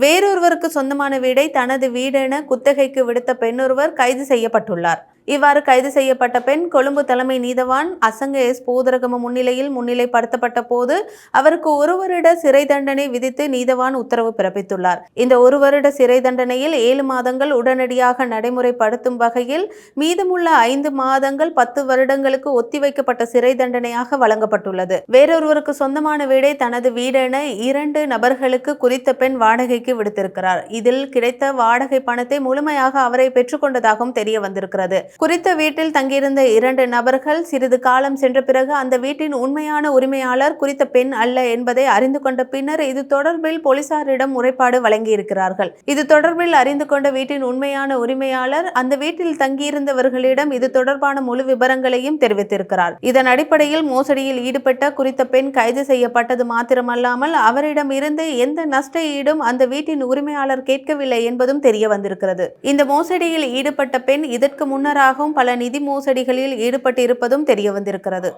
வேறொருவருக்கு சொந்தமான வீடை தனது வீடென குத்தகைக்கு விடுத்த பெண்ணொருவர் கைது செய்யப்பட்டுள்ளார். இவ்வாறு கைது செய்யப்பட்ட பெண் கொழும்பு தலைமை நீதவான் அசங்க எஸ் போதரகம முன்னிலையில் முன்னிலைப்படுத்தப்பட்ட போது அவருக்கு 1 வருட சிறை தண்டனை விதித்து நீதவான் உத்தரவு பிறப்பித்துள்ளார். இந்த 1 வருட சிறை தண்டனையில் 7 மாதங்கள் உடனடியாக நடைமுறைப்படுத்தும் வகையில் மீதமுள்ள 5 மாதங்கள் 10 வருடங்களுக்கு ஒத்திவைக்கப்பட்ட சிறை தண்டனையாக வழங்கப்பட்டுள்ளது. வேறொருவருக்கு சொந்தமான வீடை தனது வீடென 2 நபர்களுக்கு குறித்த பெண் வாடகைக்கு விடுத்திருக்கிறார். இதில் கிடைத்த வாடகை பணத்தை முழுமையாக அவரை பெற்றுக்கொண்டதாகவும் தெரிய வந்திருக்கிறது. குறித்த வீட்டில் தங்கியிருந்த 2 நபர்கள் சிறிது காலம் சென்ற பிறகு அந்த வீட்டின் உண்மையான உரிமையாளர் குறித்த பெண் அல்ல என்பதை அறிந்து கொண்ட பின்னர் இது தொடர்பில் போலீசாரிடம் முறைப்பாடு வழங்கியிருக்கிறார்கள். இது தொடர்பில் அறிந்து கொண்ட வீட்டின் உண்மையான உரிமையாளர் அந்த வீட்டில் தங்கியிருந்தவர்களிடம் இது தொடர்பான முழு விபரங்களையும் தெரிவித்திருக்கிறார். இதன் அடிப்படையில் மோசடியில் ஈடுபட்ட குறித்த பெண் கைது செய்யப்பட்டது மாத்திரமல்லாமல் அவரிடம் இருந்து எந்த நஷ்ட ஈடும் அந்த வீட்டின் உரிமையாளர் கேட்கவில்லை என்பதும் தெரிய வந்திருக்கிறது. இந்த மோசடியில் ஈடுபட்ட பெண் இதற்கு முன்னராகவும் பல நிதி மோசடிகளில் ஈடுபட்டிருப்பதும் தெரிய வந்திருக்கிறது.